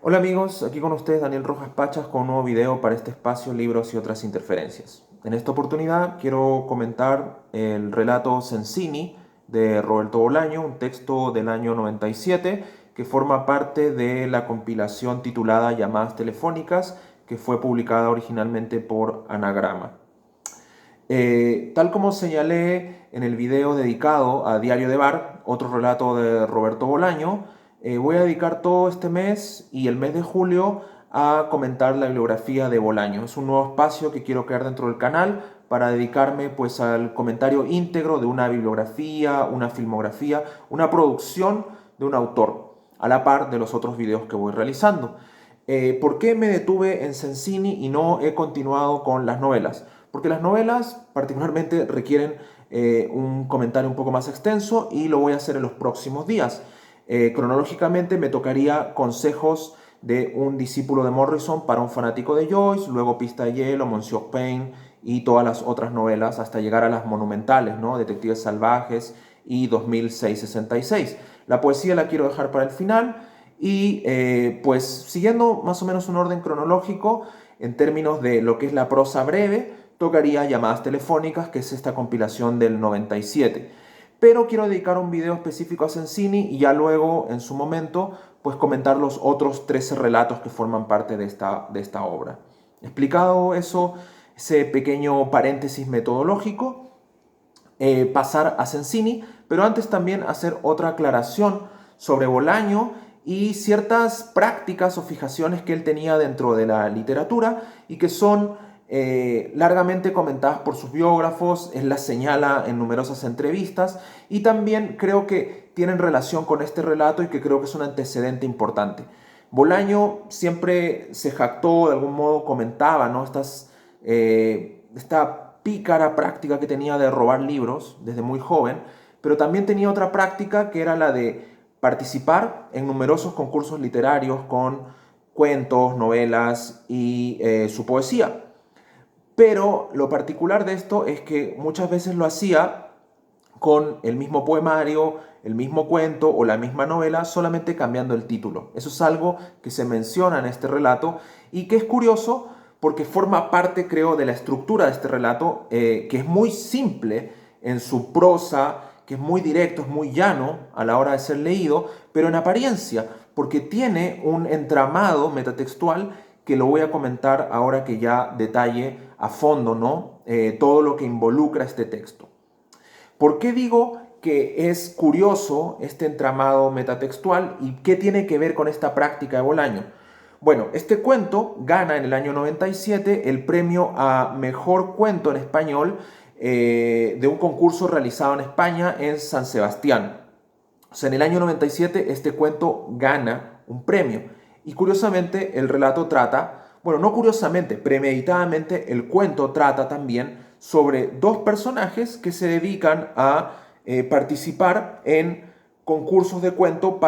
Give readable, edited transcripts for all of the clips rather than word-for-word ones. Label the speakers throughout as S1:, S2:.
S1: Hola amigos, aquí con ustedes Daniel Rojas Pachas con un nuevo video para este espacio Libros y otras interferencias. En esta oportunidad quiero comentar el relato Sensini de Roberto Bolaño, un texto del año 97 que forma parte de la compilación titulada Llamadas Telefónicas, que fue publicada originalmente por Anagrama. Tal como señalé en el video dedicado a Diario de Bar, otro relato de Roberto Bolaño, voy a dedicar todo este mes y el mes de julio a comentar la bibliografía de Bolaño. Es un nuevo espacio que quiero crear dentro del canal para dedicarme pues al comentario íntegro de una bibliografía, una filmografía, una producción de un autor, a la par de los otros videos que voy realizando. ¿Por qué me detuve en Sensini y no he continuado con las novelas? Porque las novelas particularmente requieren un comentario un poco más extenso y lo voy a hacer en los próximos días. Cronológicamente me tocaría consejos de un discípulo de Morrison para un fanático de Joyce, luego Pista de Hielo, Monsieur Payne y todas las otras novelas hasta llegar a las monumentales, ¿no? Detectives Salvajes y 2666. La poesía la quiero dejar para el final y pues siguiendo más o menos un orden cronológico en términos de lo que es la prosa breve, tocaría Llamadas Telefónicas, que es esta compilación del 97. Pero quiero dedicar un video específico a Sensini y ya luego, en su momento, pues comentar los otros 13 relatos que forman parte de esta obra. Explicado eso, ese pequeño paréntesis metodológico, pasar a Sensini, pero antes también hacer otra aclaración sobre Bolaño y ciertas prácticas o fijaciones que él tenía dentro de la literatura y que son largamente comentadas por sus biógrafos, él las señala en numerosas entrevistas y también creo que tienen relación con este relato y que creo que es un antecedente importante. Bolaño siempre se jactó, de algún modo comentaba, ¿no? Esta pícara práctica que tenía de robar libros desde muy joven, pero también tenía otra práctica que era la de participar en numerosos concursos literarios con cuentos, novelas y su poesía. Pero lo particular de esto es que muchas veces lo hacía con el mismo poemario, el mismo cuento o la misma novela, solamente cambiando el título. Eso es algo que se menciona en este relato y que es curioso porque forma parte, creo, de la estructura de este relato, que es muy simple en su prosa, que es muy directo, es muy llano a la hora de ser leído, pero en apariencia, porque tiene un entramado metatextual que lo voy a comentar ahora que ya detalle a fondo, ¿no? Todo lo que involucra este texto. ¿Por qué digo que es curioso este entramado metatextual y qué tiene que ver con esta práctica de Bolaño? Bueno, este cuento gana en el año 97 el premio a Mejor Cuento en Español de un concurso realizado en España en San Sebastián. O sea, en el año 97 este cuento gana un premio. Y curiosamente el relato trata, bueno, no curiosamente, premeditadamente el cuento trata también sobre dos personajes que se dedican a participar en concursos de cuento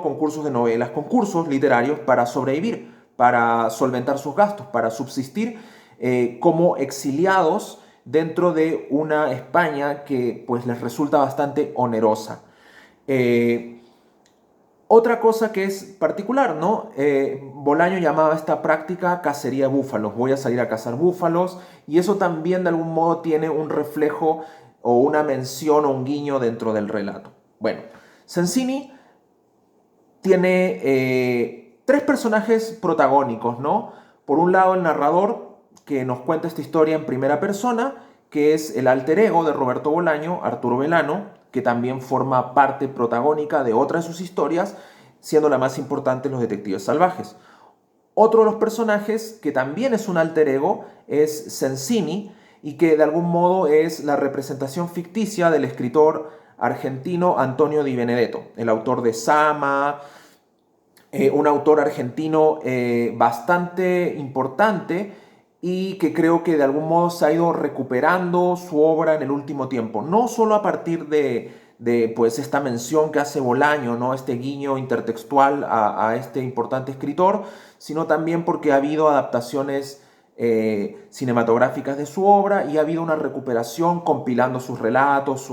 S1: concursos de novelas, concursos literarios para sobrevivir, para solventar sus gastos, para subsistir como exiliados dentro de una España que pues les resulta bastante onerosa. Eh, Otra cosa que es particular, ¿no? Bolaño llamaba esta práctica cacería de búfalos. Voy a salir a cazar búfalos y eso también de algún modo tiene un reflejo o una mención o un guiño dentro del relato. Bueno, Sensini tiene tres personajes protagónicos, ¿no? Por un lado, el narrador que nos cuenta esta historia en primera persona, que es el alter ego de Roberto Bolaño, Arturo Velano, que también forma parte protagónica de otra de sus historias, siendo la más importante Los Detectives Salvajes. Otro de los personajes que también es un alter ego es Sensini y que de algún modo es la representación ficticia del escritor argentino Antonio Di Benedetto, el autor de Sama, un autor argentino bastante importante y que creo que de algún modo se ha ido recuperando su obra en el último tiempo, no solo a partir de pues esta mención que hace Bolaño, ¿no? Este guiño intertextual a este importante escritor, sino también porque ha habido adaptaciones cinematográficas de su obra y ha habido una recuperación compilando sus relatos,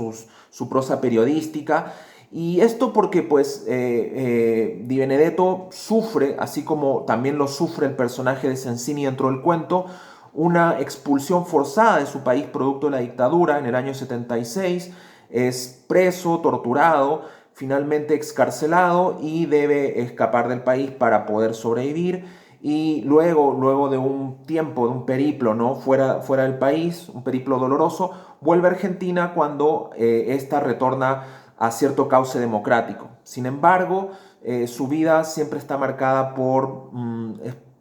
S1: su prosa periodística Y esto porque pues Di Benedetto sufre, así como también lo sufre el personaje de Sensini dentro del cuento, una expulsión forzada de su país producto de la dictadura en el año 76, es preso, torturado, finalmente excarcelado y debe escapar del país para poder sobrevivir. Y luego de un tiempo, de un periplo, ¿no? fuera del país, un periplo doloroso, vuelve a Argentina cuando esta retorna a cierto cauce democrático. Sin embargo, su vida siempre está marcada por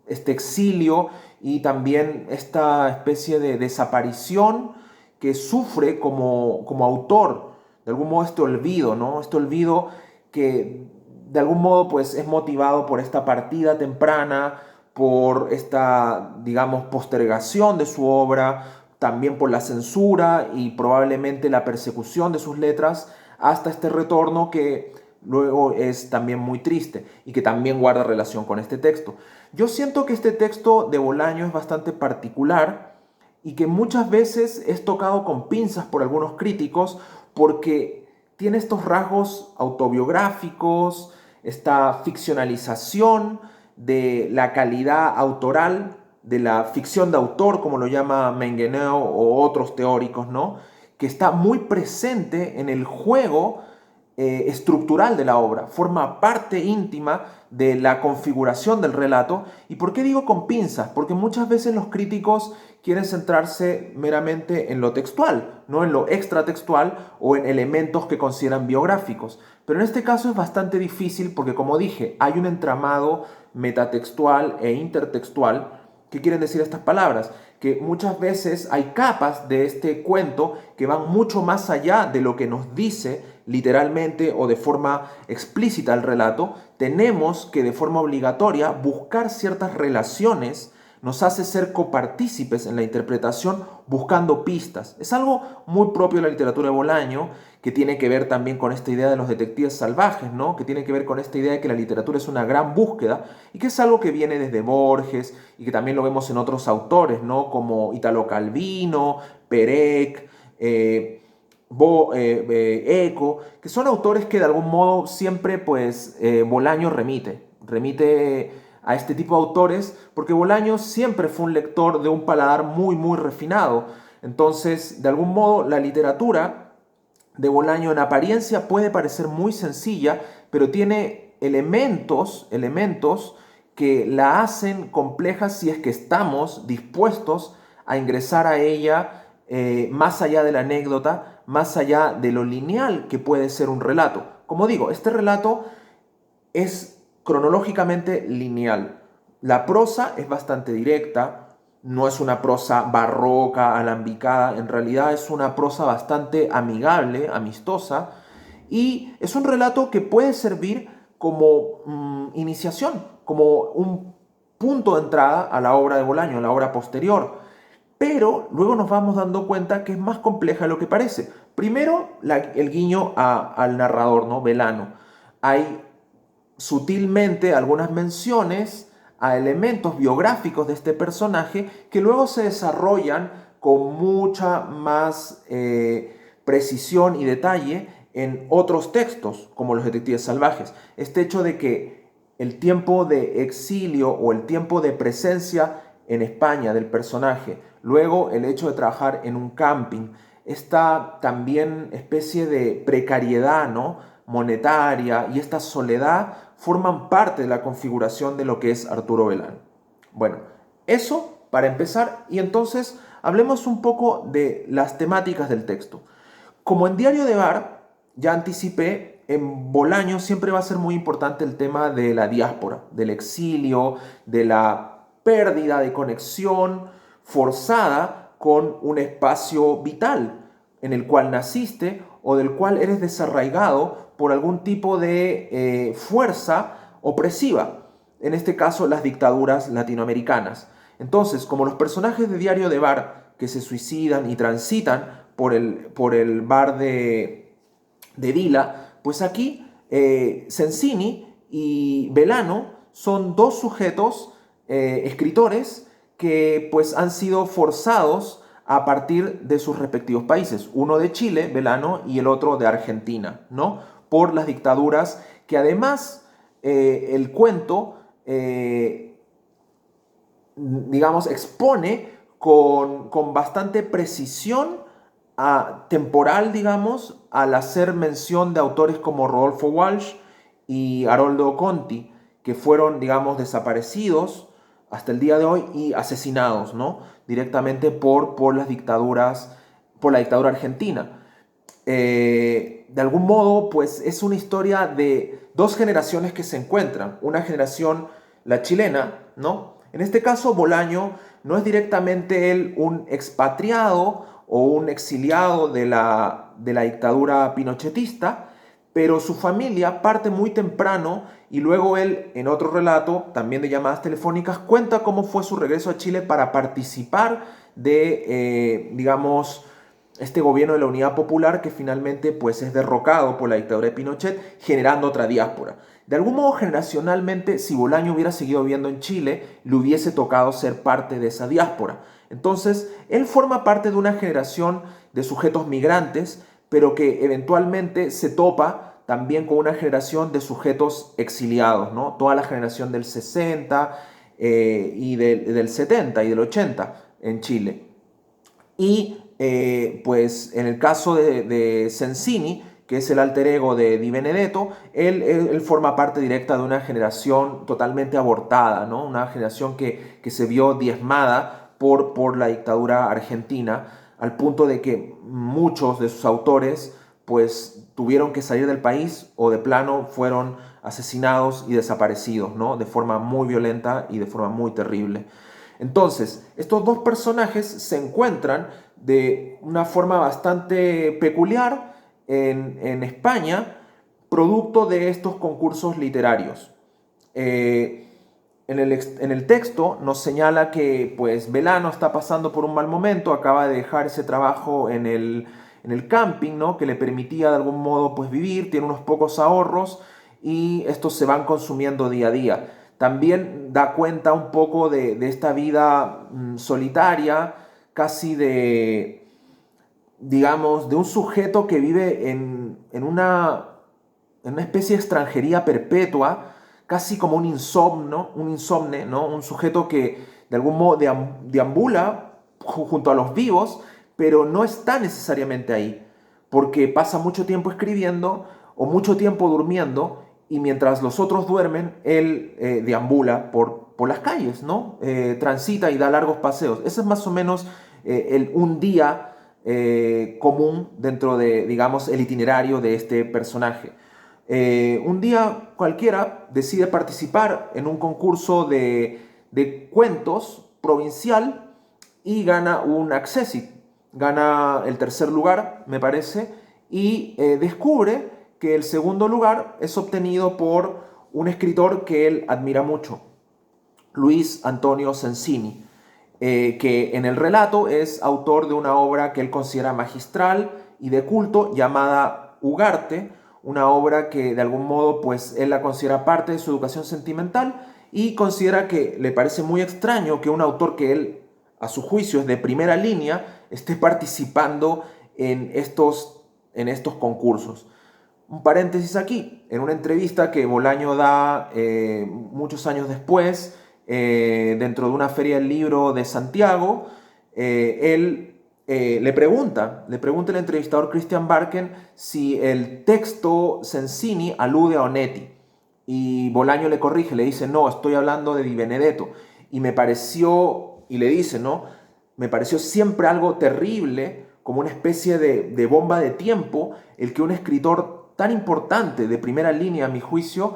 S1: este exilio y también esta especie de desaparición que sufre como autor, de algún modo este olvido, ¿no? Este olvido que de algún modo pues es motivado por esta partida temprana, por esta, digamos, postergación de su obra, también por la censura y probablemente la persecución de sus letras, hasta este retorno que luego es también muy triste y que también guarda relación con este texto. Yo siento que este texto de Bolaño es bastante particular y que muchas veces es tocado con pinzas por algunos críticos porque tiene estos rasgos autobiográficos, esta ficcionalización de la calidad autoral, de la ficción de autor, como lo llama Mengueneo o otros teóricos, ¿no? Que está muy presente en el juego estructural de la obra, forma parte íntima de la configuración del relato. ¿Y por qué digo con pinzas? Porque muchas veces los críticos quieren centrarse meramente en lo textual, no en lo extratextual o en elementos que consideran biográficos. Pero en este caso es bastante difícil porque, como dije, hay un entramado metatextual e intertextual. ¿Qué quieren decir estas palabras? Que muchas veces hay capas de este cuento que van mucho más allá de lo que nos dice literalmente o de forma explícita el relato. Tenemos que de forma obligatoria buscar ciertas relaciones, nos hace ser copartícipes en la interpretación buscando pistas. Es algo muy propio de la literatura de Bolaño, que tiene que ver también con esta idea de los detectives salvajes, ¿no? Que tiene que ver con esta idea de que la literatura es una gran búsqueda y que es algo que viene desde Borges y que también lo vemos en otros autores, ¿no? Como Italo Calvino, Perec, Eco, que son autores que de algún modo siempre pues Bolaño remite a este tipo de autores porque Bolaño siempre fue un lector de un paladar muy refinado. Entonces, de algún modo, la literatura de Bolaño en apariencia puede parecer muy sencilla, pero tiene elementos que la hacen compleja si es que estamos dispuestos a ingresar a ella más allá de la anécdota, más allá de lo lineal que puede ser un relato. Como digo, este relato es cronológicamente lineal. La prosa es bastante directa, no es una prosa barroca, alambicada, en realidad es una prosa bastante amigable, amistosa, y es un relato que puede servir como iniciación, como un punto de entrada a la obra de Bolaño, a la obra posterior. Pero luego nos vamos dando cuenta que es más compleja de lo que parece. Primero, el guiño al narrador, ¿no? Velano. Hay sutilmente algunas menciones a elementos biográficos de este personaje que luego se desarrollan con mucha más precisión y detalle en otros textos, como Los Detectives Salvajes. Este hecho de que el tiempo de exilio o el tiempo de presencia en España del personaje, luego el hecho de trabajar en un camping, esta también especie de precariedad, ¿no? monetaria y esta soledad forman parte de la configuración de lo que es Arturo Belán. Bueno, eso para empezar, y entonces hablemos un poco de las temáticas del texto. Como en Diario de Bar, ya anticipé, en Bolaño siempre va a ser muy importante el tema de la diáspora, del exilio, de la pérdida de conexión forzada con un espacio vital en el cual naciste o del cual eres desarraigado por algún tipo de fuerza opresiva, en este caso las dictaduras latinoamericanas. Entonces, como los personajes de Diario de Bar que se suicidan y transitan por el bar de Vila, pues aquí Sensini y Velano son dos sujetos escritores que pues han sido forzados a partir de sus respectivos países, uno de Chile, Velano, y el otro de Argentina, ¿no? por las dictaduras, que además el cuento, digamos, expone con bastante precisión temporal, digamos, al hacer mención de autores como Rodolfo Walsh y Haroldo Conti, que fueron, digamos, desaparecidos hasta el día de hoy y asesinados, ¿no? Directamente por las dictaduras, por la dictadura argentina. De algún modo, pues es una historia de dos generaciones que se encuentran. Una generación, la chilena, ¿no? En este caso, Bolaño no es directamente él un expatriado o un exiliado de la dictadura pinochetista, pero su familia parte muy temprano y luego él, en otro relato, también de llamadas telefónicas, cuenta cómo fue su regreso a Chile para participar de, digamos, este gobierno de la Unidad Popular que finalmente pues es derrocado por la dictadura de Pinochet, generando otra diáspora. De algún modo, generacionalmente, si Bolaño hubiera seguido viviendo en Chile, le hubiese tocado ser parte de esa diáspora. Entonces, él forma parte de una generación de sujetos migrantes, pero que eventualmente se topa también con una generación de sujetos exiliados, ¿no? Toda la generación del 60 y del 70 y del 80 en Chile. Y pues en el caso de Sensini, que es el alter ego de Di Benedetto, él forma parte directa de una generación totalmente abortada, ¿no? Una generación que se vio diezmada por la dictadura argentina, al punto de que muchos de sus autores pues tuvieron que salir del país o de plano fueron asesinados y desaparecidos, ¿no? De forma muy violenta y de forma muy terrible. Entonces, estos dos personajes se encuentran de una forma bastante peculiar en España, producto de estos concursos literarios. En el texto nos señala que pues Belano está pasando por un mal momento, acaba de dejar ese trabajo en el camping, ¿no? Que le permitía de algún modo pues vivir, tiene unos pocos ahorros y estos se van consumiendo día a día. También da cuenta un poco de esta vida solitaria, casi de, digamos, de un sujeto que vive en una especie de extranjería perpetua, casi como un insomne, ¿no? Un sujeto que de algún modo deambula junto a los vivos, pero no está necesariamente ahí, porque pasa mucho tiempo escribiendo o mucho tiempo durmiendo, y mientras los otros duermen, él deambula por las calles, ¿no? Transita y da largos paseos. Ese es más o menos un día común dentro de, digamos, el itinerario de este personaje. Un día cualquiera decide participar en un concurso de cuentos provincial y gana un Accessit, gana el tercer lugar, me parece, y descubre que el segundo lugar es obtenido por un escritor que él admira mucho, Luis Antonio Sensini, que en el relato es autor de una obra que él considera magistral y de culto llamada Ugarte, una obra que de algún modo pues él la considera parte de su educación sentimental y considera que le parece muy extraño que un autor que él a su juicio es de primera línea esté participando en estos concursos. Un paréntesis aquí, en una entrevista que Bolaño da muchos años después, dentro de una feria del libro de Santiago, él le pregunta el entrevistador Christian Barken si el texto Sensini alude a Onetti. Y Bolaño le corrige, le dice, no, estoy hablando de Di Benedetto. Y me pareció, y le dice, ¿no? Me pareció siempre algo terrible, como una especie de bomba de tiempo, el que un escritor tan importante, de primera línea a mi juicio,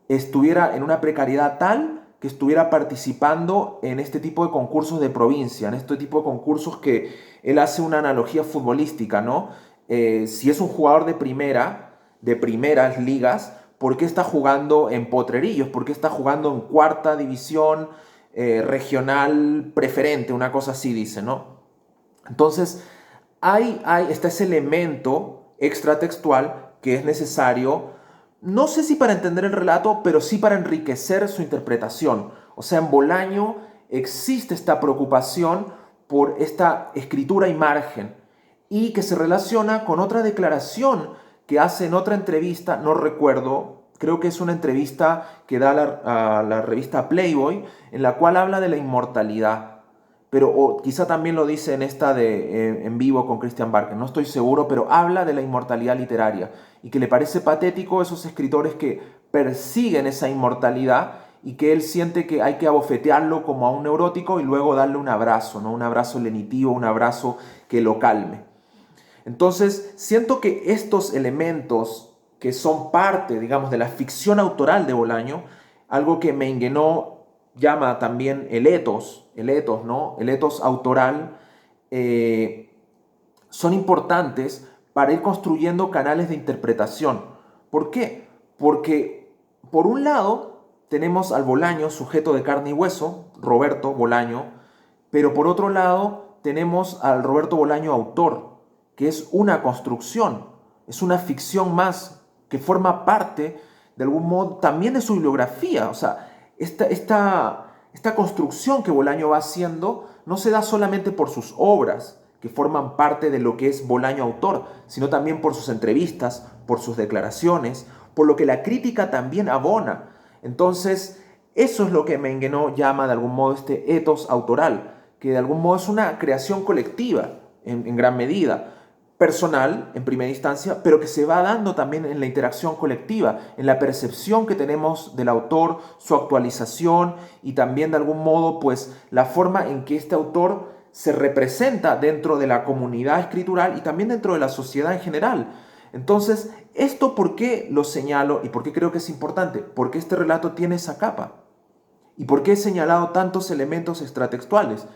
S1: estuviera en una precariedad tal que estuviera participando en este tipo de concursos de provincia, en este tipo de concursos que él hace una analogía futbolística, ¿no? Si es un jugador de primeras ligas, ¿por qué está jugando en Potrerillos? ¿Por qué está jugando en cuarta división regional preferente? Una cosa así dice, ¿no? Entonces, está ese elemento extratextual que es necesario, no sé si para entender el relato, pero sí para enriquecer su interpretación. O sea, en Bolaño existe esta preocupación por esta escritura y margen y que se relaciona con otra declaración que hace en otra entrevista, no recuerdo, creo que es una entrevista que da a la revista Playboy, en la cual habla de la inmortalidad. Pero o quizá también lo dice en esta de En Vivo con Christian Barker, no estoy seguro, pero habla de la inmortalidad literaria y que le parece patético esos escritores que persiguen esa inmortalidad y que él siente que hay que abofetearlo como a un neurótico y luego darle un abrazo, ¿no? Un abrazo lenitivo, un abrazo que lo calme. Entonces, siento que estos elementos que son parte, digamos, de la ficción autoral de Bolaño, algo que Menguenó llama también el etos, ¿no? El etos autoral, eh, son importantes para ir construyendo canales de interpretación. ¿Por qué? Porque, por un lado, tenemos al Bolaño, sujeto de carne y hueso, Roberto Bolaño, pero por otro lado, tenemos al Roberto Bolaño autor, que es una construcción, es una ficción más que forma parte, de algún modo, también de su bibliografía. O sea, esta construcción que Bolaño va haciendo no se da solamente por sus obras, que forman parte de lo que es Bolaño autor, sino también por sus entrevistas, por sus declaraciones, por lo que la crítica también abona. Entonces, eso es lo que Menguenó llama de algún modo este etos autoral, que de algún modo es una creación colectiva en gran medida, personal en primera instancia, pero que se va dando también en la interacción colectiva, en la percepción que tenemos del autor, su actualización y también de algún modo pues la forma en que este autor se representa dentro de la comunidad escritural y también dentro de la sociedad en general. Entonces, ¿esto por qué lo señalo y por qué creo que es importante? Porque este relato tiene esa capa. ¿Y por qué he señalado tantos elementos extratextuales?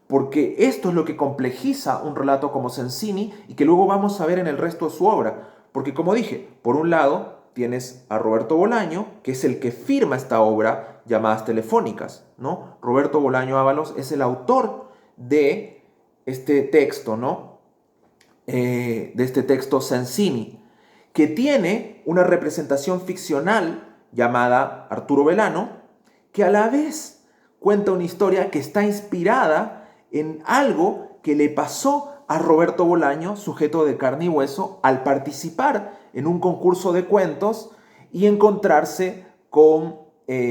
S1: Porque esto es lo que complejiza un relato como Sensini y que luego vamos a ver en el resto de su obra. Porque como dije, por un lado tienes a Roberto Bolaño, que es el que firma esta obra, Llamadas Telefónicas, ¿no? Roberto Bolaño Ábalos es el autor de este texto, ¿no? De este texto Sensini, que tiene una representación ficcional llamada Arturo Belano, que a la vez cuenta una historia que está inspirada en algo que le pasó a Roberto Bolaño, sujeto de carne y hueso, al participar en un concurso de cuentos y encontrarse con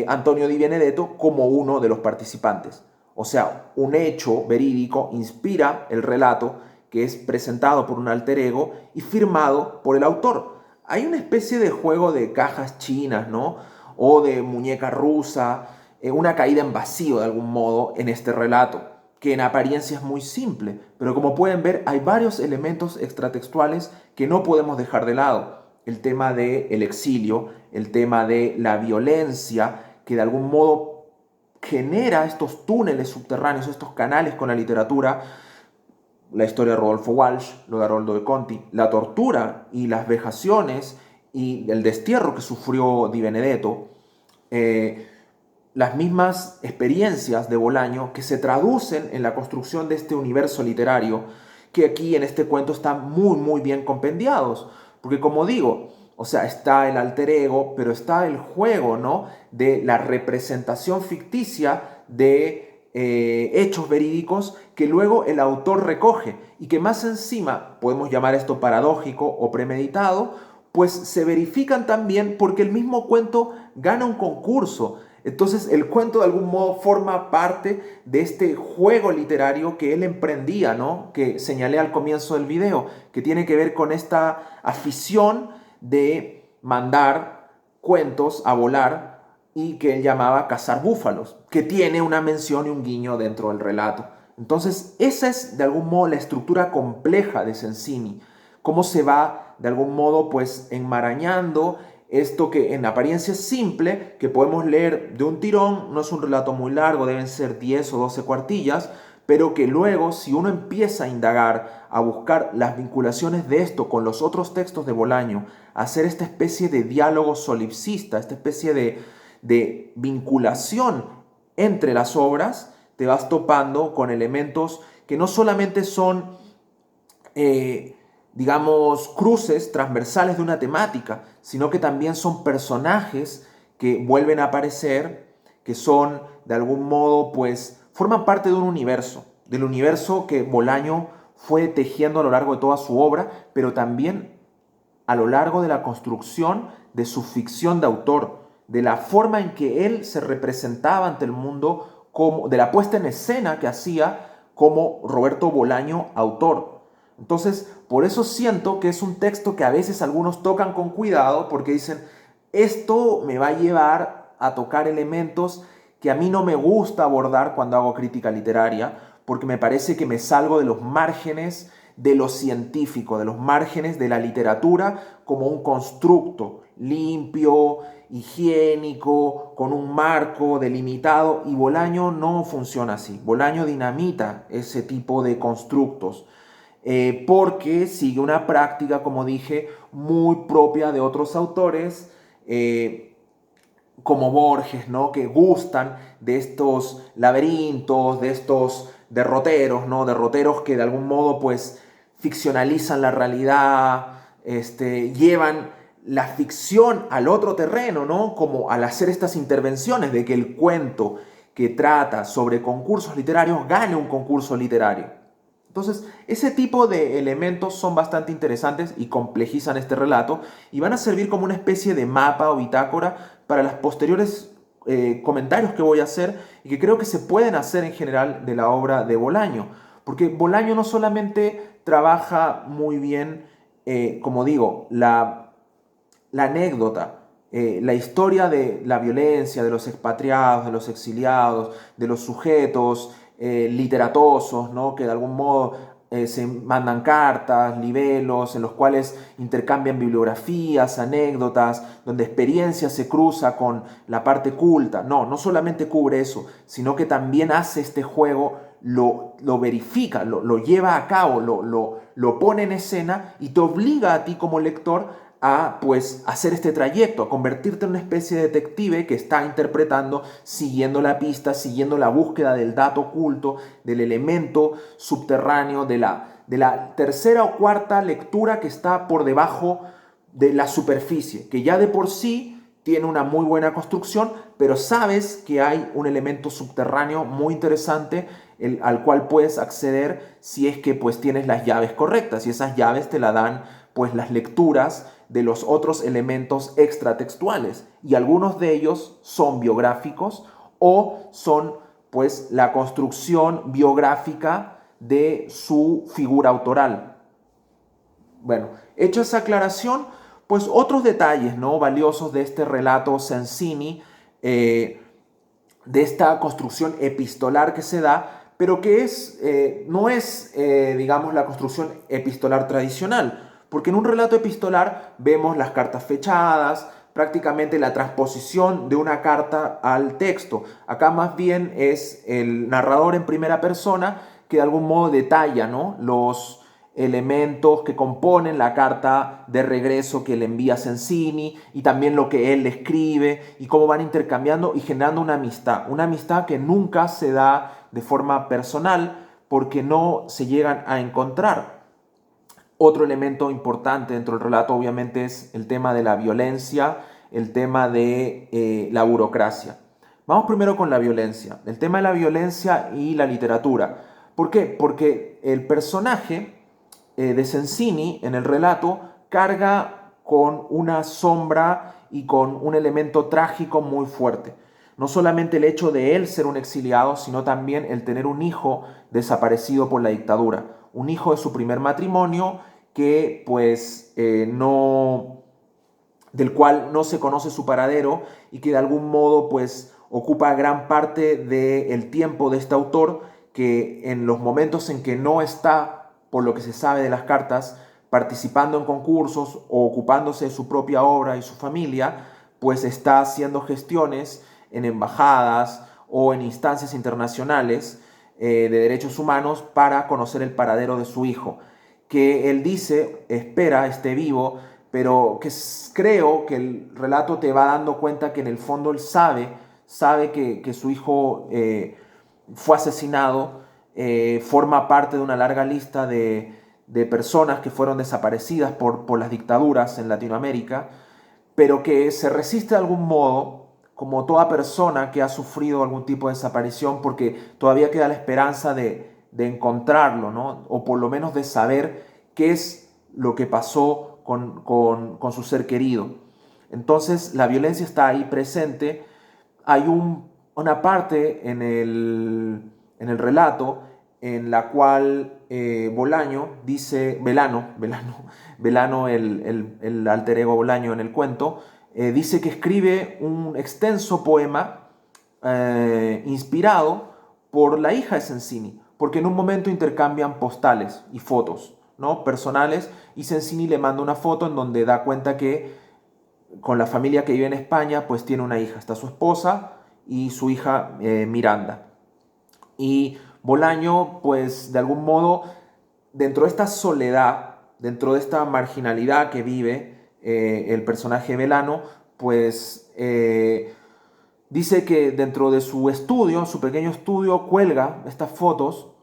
S1: Antonio Di Benedetto como uno de los participantes. O sea, un hecho verídico inspira el relato que es presentado por un alter ego y firmado por el autor. Hay una especie de juego de cajas chinas, ¿no? O de muñeca rusa, una caída en vacío de algún modo en este relato, que en apariencia es muy simple, pero como pueden ver hay varios elementos extratextuales que no podemos dejar de lado. El tema del exilio, el tema de la violencia, que de algún modo genera estos túneles subterráneos, estos canales con la literatura, la historia de Rodolfo Walsh, lo de Haroldo de Conti, la tortura y las vejaciones y el destierro que sufrió Di Benedetto, las mismas experiencias de Bolaño que se traducen en la construcción de este universo literario que aquí en este cuento están muy bien compendiados. Porque como digo, o sea, está el alter ego, pero está el juego, ¿no? De la representación ficticia de hechos verídicos que luego el autor recoge y que más encima, podemos llamar esto paradójico o premeditado, pues se verifican también porque el mismo cuento gana un concurso. Entonces el cuento de algún modo forma parte de este juego literario que él emprendía, ¿no? Que señalé al comienzo del video, que tiene que ver con esta afición de mandar cuentos a volar y que él llamaba cazar búfalos, que tiene una mención y un guiño dentro del relato. Entonces esa es de algún modo la estructura compleja de Sensini, cómo se va de algún modo pues enmarañando esto que en apariencia es simple, que podemos leer de un tirón, no es un relato muy largo, deben ser 10 o 12 cuartillas, pero que luego si uno empieza a indagar, a buscar las vinculaciones de esto con los otros textos de Bolaño, a hacer esta especie de diálogo solipsista, esta especie de vinculación entre las obras, te vas topando con elementos que no solamente son digamos, cruces transversales de una temática, sino que también son personajes que vuelven a aparecer, que son de algún modo, pues, forman parte de un universo, del universo que Bolaño fue tejiendo a lo largo de toda su obra, pero también a lo largo de la construcción de su ficción de autor, de la forma en que él se representaba ante el mundo, como, de la puesta en escena que hacía como Roberto Bolaño, autor. Entonces, por eso siento que es un texto que a veces algunos tocan con cuidado porque dicen, esto me va a llevar a tocar elementos que a mí no me gusta abordar cuando hago crítica literaria, porque me parece que me salgo de los márgenes de lo científico, de los márgenes de la literatura como un constructo limpio, higiénico, con un marco delimitado, y Bolaño no funciona así. Bolaño dinamita ese tipo de constructos. Porque sigue una práctica, como dije, muy propia de otros autores, como Borges, ¿no? Que gustan de estos laberintos, de estos derroteros, ¿no? Derroteros que de algún modo pues ficcionalizan la realidad, llevan la ficción al otro terreno, ¿no? Como al hacer estas intervenciones de que el cuento que trata sobre concursos literarios gane un concurso literario. Entonces, ese tipo de elementos son bastante interesantes y complejizan este relato y van a servir como una especie de mapa o bitácora para los posteriores comentarios que voy a hacer y que creo que se pueden hacer en general de la obra de Bolaño. Porque Bolaño no solamente trabaja muy bien, como digo, la anécdota, la historia de la violencia, de los expatriados, de los exiliados, de los sujetos literatosos, ¿no? Que de algún modo se mandan cartas, libelos, en los cuales intercambian bibliografías, anécdotas, donde experiencia se cruza con la parte culta. No, no solamente cubre eso, sino que también hace este juego, lo verifica, lo lleva a cabo, lo pone en escena y te obliga a ti como lector a pues hacer este trayecto, a convertirte en una especie de detective que está interpretando, siguiendo la pista, siguiendo la búsqueda del dato oculto, del elemento subterráneo, de la tercera o cuarta lectura que está por debajo de la superficie, que ya de por sí tiene una muy buena construcción, pero sabes que hay un elemento subterráneo muy interesante al cual puedes acceder si es que pues tienes las llaves correctas, y esas llaves te la dan pues las lecturas de los otros elementos extratextuales, y algunos de ellos son biográficos o son pues la construcción biográfica de su figura autoral. Bueno, hecha esa aclaración, pues otros detalles, ¿no?, valiosos de este relato Sensini, de esta construcción epistolar que se da, pero que no es, digamos, la construcción epistolar tradicional, porque en un relato epistolar vemos las cartas fechadas, prácticamente la transposición de una carta al texto. Acá más bien es el narrador en primera persona que de algún modo detalla, ¿no?, los elementos que componen la carta de regreso que le envía Sensini, y también lo que él le escribe y cómo van intercambiando y generando una amistad que nunca se da de forma personal porque no se llegan a encontrar. Otro elemento importante dentro del relato obviamente es el tema de la violencia, el tema de la burocracia. Vamos primero con la violencia, el tema de la violencia y la literatura. ¿Por qué? Porque el personaje de Sensini en el relato carga con una sombra y con un elemento trágico muy fuerte. No solamente el hecho de él ser un exiliado, sino también el tener un hijo desaparecido por la dictadura. Un hijo de su primer matrimonio que pues no, del cual no se conoce su paradero y que de algún modo pues ocupa gran parte del tiempo de este autor, que en los momentos en que no está, por lo que se sabe de las cartas, participando en concursos o ocupándose de su propia obra y su familia, pues está haciendo gestiones en embajadas o en instancias internacionales de derechos humanos para conocer el paradero de su hijo, que él dice, espera, esté vivo, pero que creo que el relato te va dando cuenta que en el fondo él sabe que su hijo fue asesinado, forma parte de una larga lista de personas que fueron desaparecidas por las dictaduras en Latinoamérica, pero que se resiste de algún modo, como toda persona que ha sufrido algún tipo de desaparición, porque todavía queda la esperanza de encontrarlo, ¿no?, o por lo menos de saber qué es lo que pasó con su ser querido. Entonces la violencia está ahí presente. Hay una parte en el relato en la cual Bolaño dice, Velano el alter ego Bolaño en el cuento, dice que escribe un extenso poema inspirado por la hija de Sensini, porque en un momento intercambian postales y fotos, ¿no?, personales, y Sensini le manda una foto en donde da cuenta que con la familia que vive en España, pues tiene una hija, está su esposa y su hija Miranda. Y Bolaño, pues de algún modo, dentro de esta soledad, dentro de esta marginalidad que vive el personaje Velano, pues dice que dentro de su estudio, su pequeño estudio, cuelga estas fotos,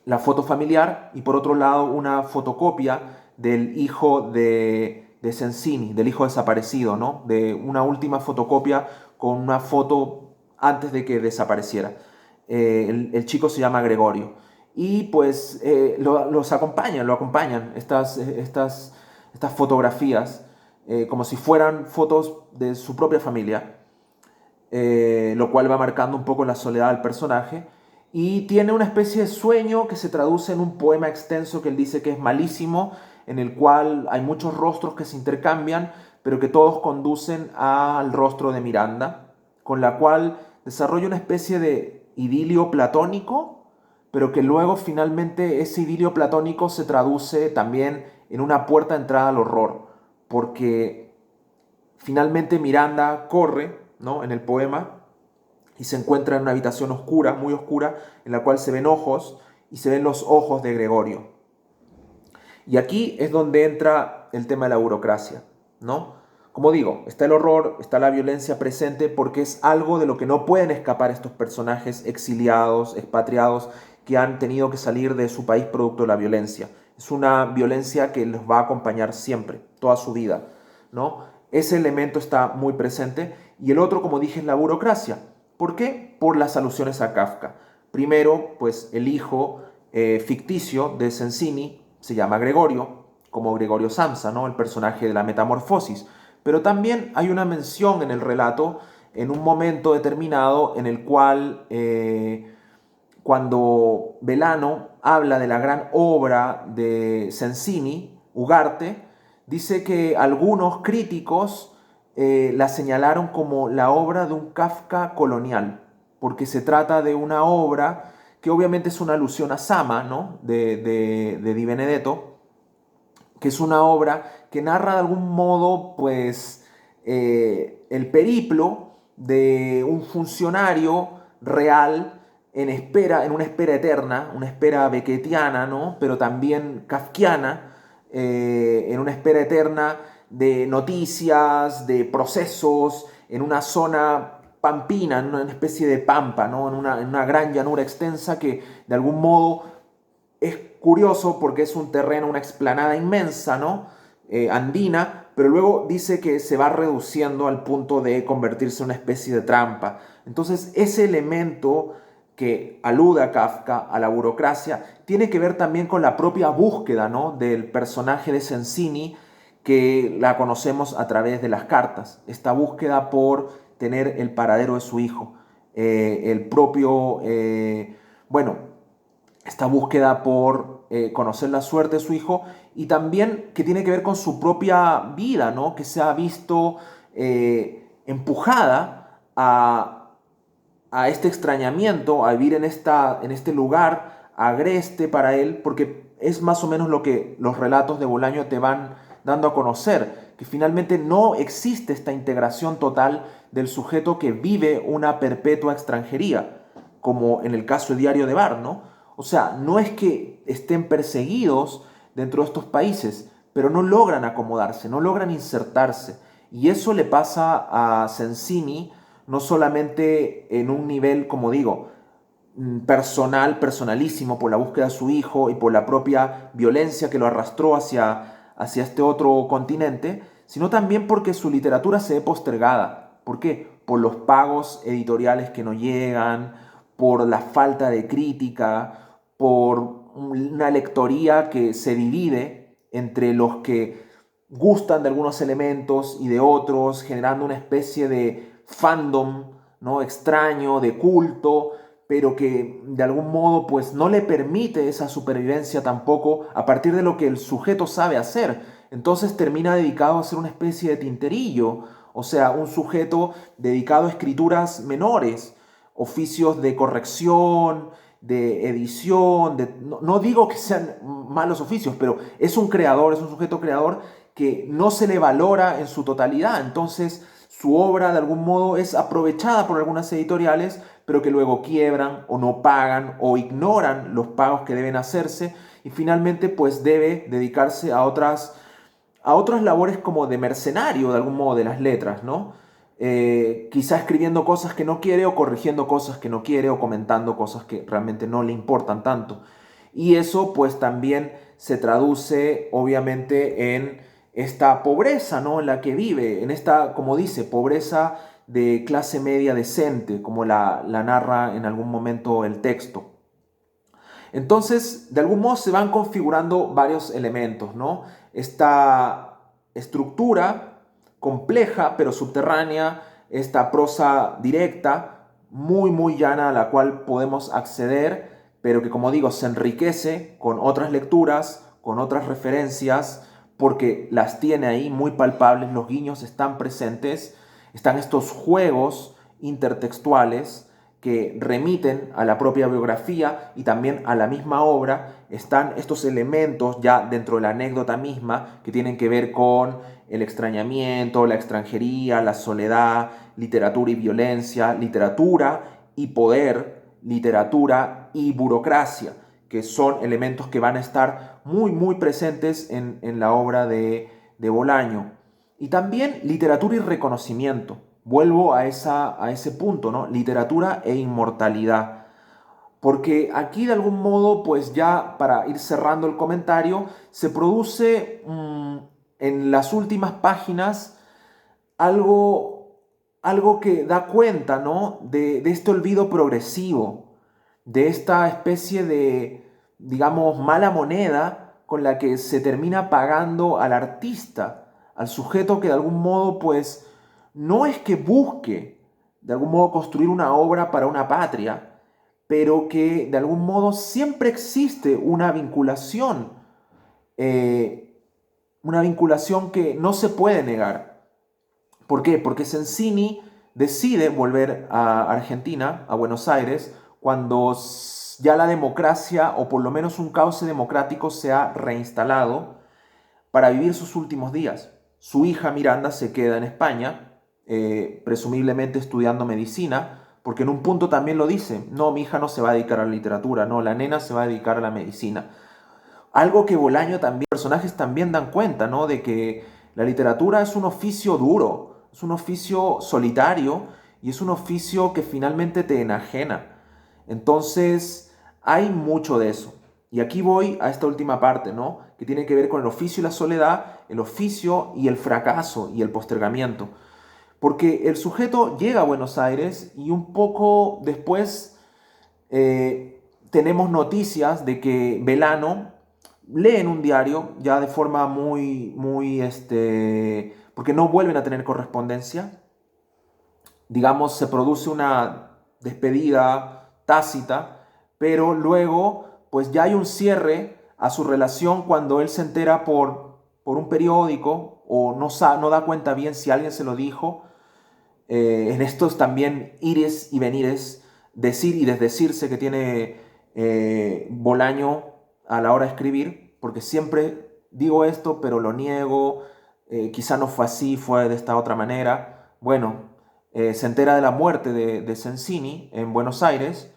S1: la foto familiar y por otro lado una fotocopia del hijo de Sensini, del hijo desaparecido, ¿no?, de una última fotocopia con una foto antes de que desapareciera. El chico se llama Gregorio. Y pues lo acompañan estas fotografías como si fueran fotos de su propia familia, lo cual va marcando un poco la soledad del personaje. Y tiene una especie de sueño que se traduce en un poema extenso que él dice que es malísimo, en el cual hay muchos rostros que se intercambian, pero que todos conducen al rostro de Miranda, con la cual desarrolla una especie de idilio platónico, pero que luego finalmente ese idilio platónico se traduce también en una puerta de entrada al horror, porque finalmente Miranda corre, ¿no?, en el poema y se encuentra en una habitación oscura, muy oscura, en la cual se ven ojos y se ven los ojos de Gregorio. Y aquí es donde entra el tema de la burocracia, ¿no? Como digo, está el horror, está la violencia presente porque es algo de lo que no pueden escapar estos personajes exiliados, expatriados, que han tenido que salir de su país producto de la violencia. Es una violencia que los va a acompañar siempre, toda su vida, ¿no? Ese elemento está muy presente. Y el otro, como dije, es la burocracia. ¿Por qué? Por las alusiones a Kafka. Primero, pues el hijo ficticio de Sensini se llama Gregorio, como Gregorio Samsa, ¿no?, el personaje de la Metamorfosis. Pero también hay una mención en el relato en un momento determinado en el cual cuando Velano habla de la gran obra de Sensini, Ugarte, dice que algunos críticos la señalaron como la obra de un Kafka colonial, porque se trata de una obra que obviamente es una alusión a Sama, ¿no?, de Di Benedetto, que es una obra que narra de algún modo pues el periplo de un funcionario real en una espera eterna, una espera beckettiana, ¿no?, pero también kafkiana, en una espera eterna de noticias, de procesos, en una zona pampina, en una especie de pampa, ¿no?, en una gran llanura extensa que de algún modo es curioso porque es un terreno, una explanada inmensa, ¿no?, andina, pero luego dice que se va reduciendo al punto de convertirse en una especie de trampa. Entonces, ese elemento que alude a Kafka, a la burocracia, tiene que ver también con la propia búsqueda, ¿no?, del personaje de Sensini, que la conocemos a través de las cartas. Esta búsqueda por tener el paradero de su hijo. El propio, bueno, esta búsqueda por conocer la suerte de su hijo y también que tiene que ver con su propia vida, ¿no?, que se ha visto empujada a este extrañamiento, a vivir en este lugar agreste para él, porque es más o menos lo que los relatos de Bolaño te van dando a conocer, que finalmente no existe esta integración total del sujeto que vive una perpetua extranjería, como en el caso de Diario de Bar, ¿no? O sea, no es que estén perseguidos dentro de estos países, pero no logran acomodarse, no logran insertarse. Y eso le pasa a Sensini no solamente en un nivel, como digo, personal, personalísimo, por la búsqueda de su hijo y por la propia violencia que lo arrastró hacia este otro continente, sino también porque su literatura se ve postergada. ¿Por qué? Por los pagos editoriales que no llegan, por la falta de crítica, por una lectoría que se divide entre los que gustan de algunos elementos y de otros, generando una especie de fandom, ¿no? Extraño, de culto, pero que de algún modo pues no le permite esa supervivencia tampoco a partir de lo que el sujeto sabe hacer. Entonces termina dedicado a ser una especie de tinterillo, o sea, un sujeto dedicado a escrituras menores, oficios de corrección, de edición, no digo que sean malos oficios, pero es un creador, es un sujeto creador que no se le valora en su totalidad. Entonces, su obra de algún modo es aprovechada por algunas editoriales, pero que luego quiebran o no pagan o ignoran los pagos que deben hacerse y finalmente pues debe dedicarse a otras labores como de mercenario de algún modo de las letras, ¿no? Quizá escribiendo cosas que no quiere o corrigiendo cosas que no quiere o comentando cosas que realmente no le importan tanto. Y eso pues también se traduce obviamente en esta pobreza, ¿no? En la que vive, en esta, como dice, pobreza de clase media decente, como la narra en algún momento el texto. Entonces, de algún modo se van configurando varios elementos, ¿no? Esta estructura compleja pero subterránea, esta prosa directa, muy llana a la cual podemos acceder, pero que como digo se enriquece con otras lecturas, con otras referencias, porque las tiene ahí muy palpables, los guiños están presentes, están estos juegos intertextuales que remiten a la propia biografía y también a la misma obra, están estos elementos ya dentro de la anécdota misma que tienen que ver con el extrañamiento, la extranjería, la soledad, literatura y violencia, literatura y poder, literatura y burocracia, que son elementos que van a estar muy presentes en la obra de Bolaño. Y también literatura y reconocimiento. Vuelvo a ese punto, ¿no? Literatura e inmortalidad. Porque aquí de algún modo, pues ya para ir cerrando el comentario, se produce en las últimas páginas algo que da cuenta, ¿no? De este olvido progresivo, de esta especie de, digamos, mala moneda con la que se termina pagando al artista, al sujeto que de algún modo, pues, no es que busque, de algún modo, construir una obra para una patria, pero que de algún modo siempre existe eh, una vinculación que no se puede negar. ¿Por qué? Porque Sensini decide volver a Argentina, a Buenos Aires, cuando ya la democracia, o por lo menos un cauce democrático, se ha reinstalado para vivir sus últimos días. Su hija Miranda se queda en España, presumiblemente estudiando medicina, porque en un punto también lo dice, no, mi hija no se va a dedicar a la literatura, no, la nena se va a dedicar a la medicina. Algo que Bolaño también, personajes también dan cuenta, ¿no? De que la literatura es un oficio duro, es un oficio solitario y es un oficio que finalmente te enajena. Entonces, hay mucho de eso. Y aquí voy a esta última parte, ¿no? Que tiene que ver con el oficio y la soledad, el oficio y el fracaso y el postergamiento. Porque el sujeto llega a Buenos Aires y un poco después tenemos noticias de que Belano lee en un diario ya de forma porque no vuelven a tener correspondencia. Digamos, se produce una despedida tácita, pero luego pues ya hay un cierre a su relación cuando él se entera por un periódico o no da cuenta bien si alguien se lo dijo. En estos también ires y venires, decir y desdecirse que tiene Bolaño a la hora de escribir, porque siempre digo esto, pero lo niego, quizá no fue así, fue de esta otra manera. Bueno, se entera de la muerte de Sensini en Buenos Aires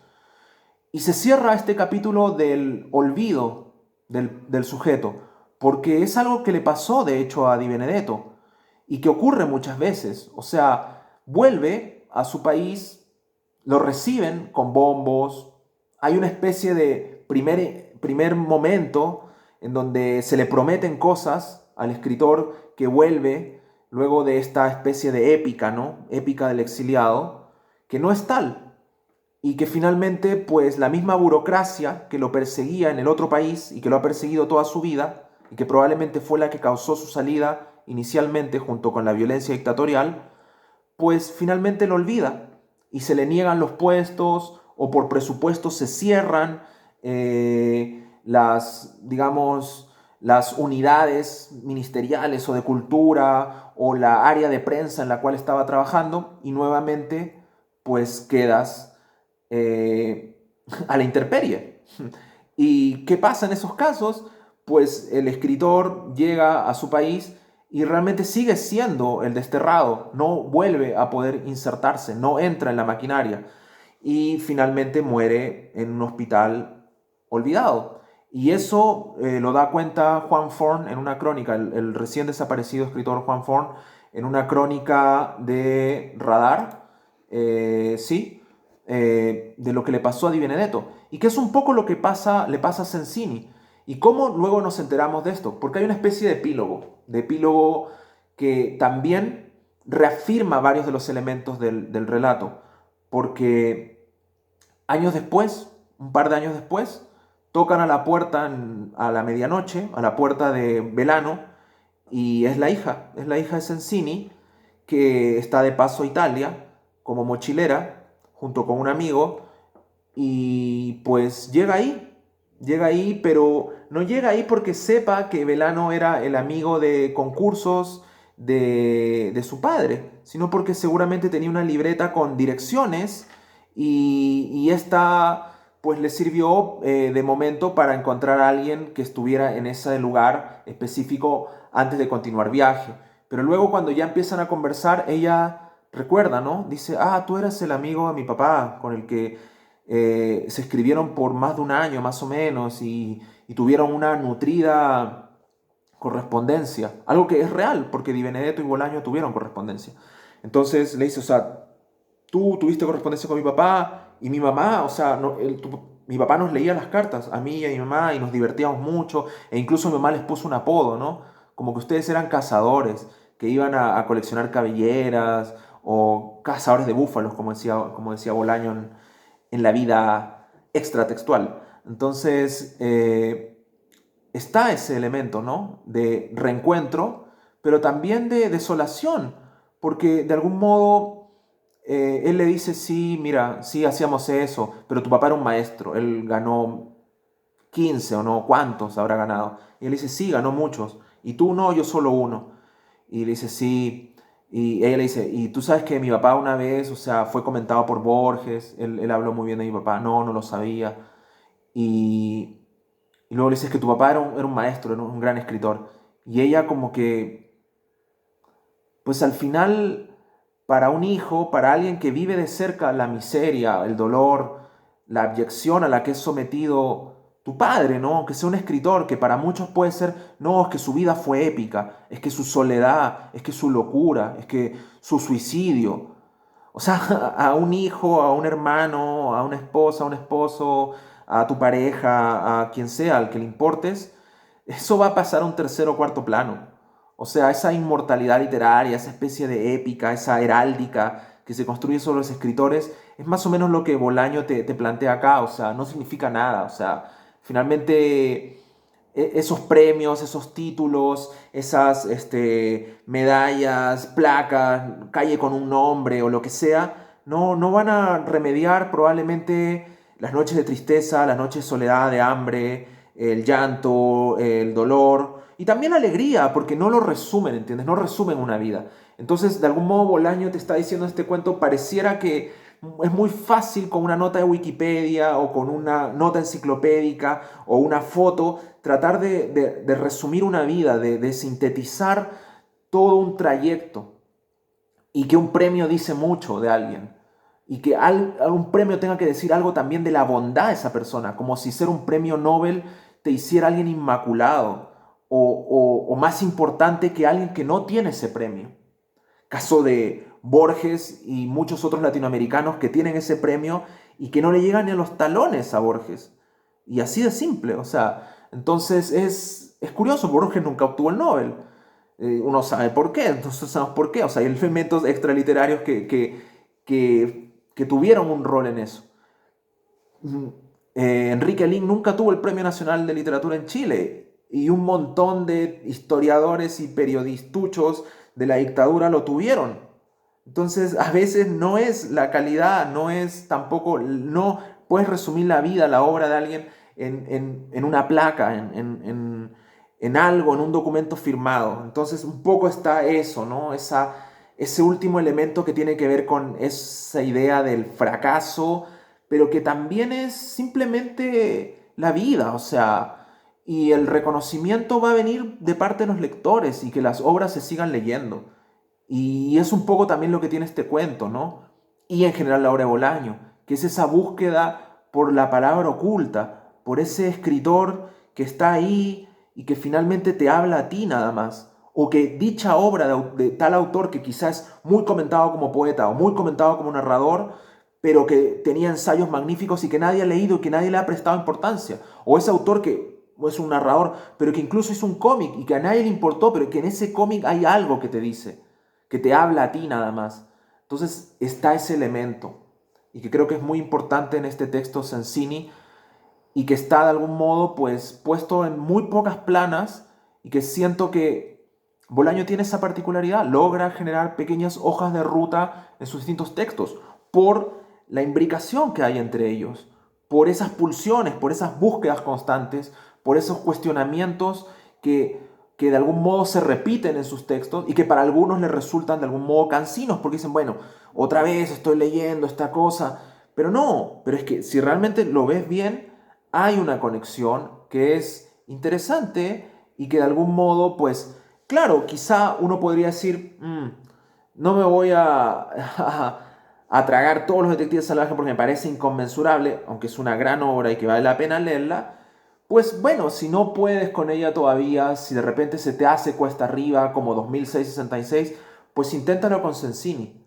S1: y se cierra este capítulo del olvido del sujeto, porque es algo que le pasó de hecho a Di Benedetto y que ocurre muchas veces. O sea, vuelve a su país, lo reciben con bombos, hay una especie de primer momento en donde se le prometen cosas al escritor que vuelve luego de esta especie de épica, ¿no? Épica del exiliado, que no es tal y que finalmente pues la misma burocracia que lo perseguía en el otro país y que lo ha perseguido toda su vida, y que probablemente fue la que causó su salida inicialmente junto con la violencia dictatorial, pues finalmente lo olvida y se le niegan los puestos o por presupuesto se cierran digamos, las unidades ministeriales o de cultura o la área de prensa en la cual estaba trabajando y nuevamente pues quedas a la intemperie. ¿Y qué pasa en esos casos? Pues el escritor llega a su país y realmente sigue siendo el desterrado, no vuelve a poder insertarse, no entra en la maquinaria y finalmente muere en un hospital olvidado. Y eso lo da cuenta Juan Forn en una crónica, el recién desaparecido escritor Juan Forn, en una crónica de Radar, sí, de lo que le pasó a Di Benedetto. Y que es un poco lo que le pasa a Sensini. ¿Y cómo luego nos enteramos de esto? Porque hay una especie de epílogo que también reafirma varios de los elementos del relato. Porque años después, un par de años después, tocan a la puerta a la medianoche, a la puerta de Velano, y es la hija de Sensini, que está de paso a Italia como mochilera, junto con un amigo, y pues llega ahí, pero no llega ahí porque sepa que Velano era el amigo de concursos de su padre, sino porque seguramente tenía una libreta con direcciones y esta pues le sirvió de momento para encontrar a alguien que estuviera en ese lugar específico antes de continuar viaje. Pero luego cuando ya empiezan a conversar, ella recuerda, ¿no? Dice, ah, tú eras el amigo de mi papá con el que se escribieron por más de un año más o menos y tuvieron una nutrida correspondencia, algo que es real, porque Di Benedetto y Bolaño tuvieron correspondencia. Entonces le dice, o sea, tú tuviste correspondencia con mi papá y mi mamá, o sea, mi papá nos leía las cartas a mí y a mi mamá y nos divertíamos mucho, e incluso mi mamá les puso un apodo, ¿no? Como que ustedes eran cazadores, que iban a coleccionar cabelleras o cazadores de búfalos, como decía Bolaño en la vida extratextual. Entonces, está ese elemento, ¿no? De reencuentro, pero también de desolación, porque de algún modo él le dice, sí, mira, sí, hacíamos eso, pero tu papá era un maestro, él ganó 15 o no, ¿cuántos habrá ganado? Y él dice, sí, ganó muchos, y tú no, yo solo uno. Y le dice, sí, y ella le dice, y tú sabes que mi papá una vez, o sea, fue comentado por Borges, él habló muy bien de mi papá, no, no lo sabía. Y, y luego le dices que tu papá era un maestro, era un gran escritor. Y ella como que, pues al final, para un hijo, para alguien que vive de cerca la miseria, el dolor, la abyección a la que es sometido tu padre, ¿no? Aunque sea un escritor, que para muchos puede ser, no, es que su vida fue épica, es que su soledad, es que su locura, es que su suicidio. O sea, a un hijo, a un hermano, a una esposa, a un esposo, a tu pareja, a quien sea, al que le importes, eso va a pasar a un tercer o cuarto plano. O sea, esa inmortalidad literaria, esa especie de épica, esa heráldica que se construye sobre los escritores, es más o menos lo que Bolaño te plantea acá. O sea, no significa nada. O sea, finalmente esos premios, esos títulos, esas medallas, placas, calle con un nombre o lo que sea, no van a remediar probablemente las noches de tristeza, las noches de soledad, de hambre, el llanto, el dolor y también la alegría, porque no lo resumen, ¿entiendes? No resumen una vida. Entonces, de algún modo, Bolaño te está diciendo este cuento, pareciera que es muy fácil con una nota de Wikipedia o con una nota enciclopédica o una foto tratar de resumir una vida, de sintetizar todo un trayecto y que un premio dice mucho de alguien y que algún premio tenga que decir algo también de la bondad de esa persona, como si ser un premio Nobel te hiciera alguien inmaculado o más importante que alguien que no tiene ese premio. Caso de Borges y muchos otros latinoamericanos que tienen ese premio y que no le llegan ni a los talones a Borges. Y así de simple, o sea, entonces es curioso, Borges nunca obtuvo el Nobel. Uno sabe por qué, entonces sabemos por qué, o sea, hay elementos extraliterarios que tuvieron un rol en eso. Mm, Enrique Lin nunca tuvo el Premio Nacional de Literatura en Chile y un montón de historiadores y periodistuchos de la dictadura lo tuvieron. Entonces, a veces no es la calidad, no es tampoco, no puedes resumir la vida, la obra de alguien en una placa, en algo, en un documento firmado. Entonces, un poco está eso, ¿no? Ese último elemento que tiene que ver con esa idea del fracaso, pero que también es simplemente la vida, o sea, y el reconocimiento va a venir de parte de los lectores y que las obras se sigan leyendo. Y es un poco también lo que tiene este cuento, ¿no? Y en general la obra de Bolaño, que es esa búsqueda por la palabra oculta, por ese escritor que está ahí y que finalmente te habla a ti nada más. O que dicha obra de tal autor que quizás es muy comentado como poeta o muy comentado como narrador, pero que tenía ensayos magníficos y que nadie ha leído y que nadie le ha prestado importancia. O ese autor que es un narrador, pero que incluso es un cómic y que a nadie le importó, pero que en ese cómic hay algo que te dice, que te habla a ti nada más. Entonces está ese elemento y que creo que es muy importante en este texto Sensini y que está de algún modo pues puesto en muy pocas planas y que siento que Bolaño tiene esa particularidad, logra generar pequeñas hojas de ruta en sus distintos textos por la imbricación que hay entre ellos, por esas pulsiones, por esas búsquedas constantes, por esos cuestionamientos que de algún modo se repiten en sus textos y que para algunos les resultan de algún modo cansinos porque dicen, bueno, otra vez estoy leyendo esta cosa, pero no, pero es que si realmente lo ves bien, hay una conexión que es interesante y que de algún modo, pues, claro, quizá uno podría decir, no me voy a tragar todos los detectives salvajes porque me parece inconmensurable, aunque es una gran obra y que vale la pena leerla, pues bueno, si no puedes con ella todavía, si de repente se te hace cuesta arriba como 2666, pues inténtalo con Sensini,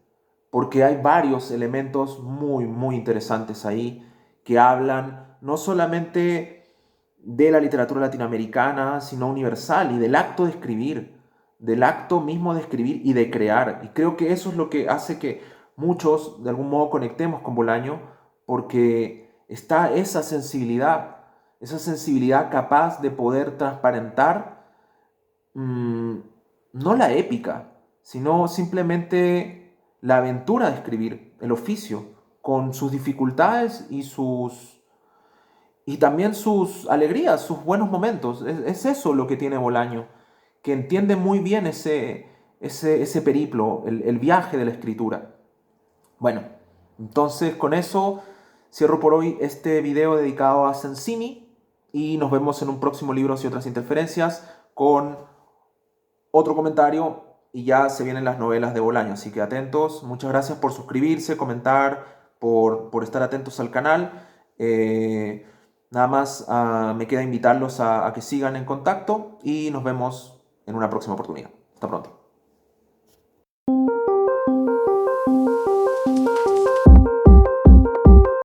S1: porque hay varios elementos muy, muy interesantes ahí que hablan no solamente de la literatura latinoamericana, sino universal y del acto de escribir, del acto mismo de escribir y de crear. Y creo que eso es lo que hace que muchos de algún modo conectemos con Bolaño, porque está esa sensibilidad capaz de poder transparentar mmm, no la épica, sino simplemente la aventura de escribir, el oficio, con sus dificultades y también sus alegrías, sus buenos momentos. Es eso lo que tiene Bolaño, que entiende muy bien ese periplo, el viaje de la escritura. Bueno, entonces con eso cierro por hoy este video dedicado a Sensini y nos vemos en un próximo Libros y otras interferencias con otro comentario y ya se vienen las novelas de Bolaño, así que atentos. Muchas gracias por suscribirse, comentar, por estar atentos al canal. Nada más me queda invitarlos a que sigan en contacto y nos vemos en una próxima oportunidad. Hasta pronto.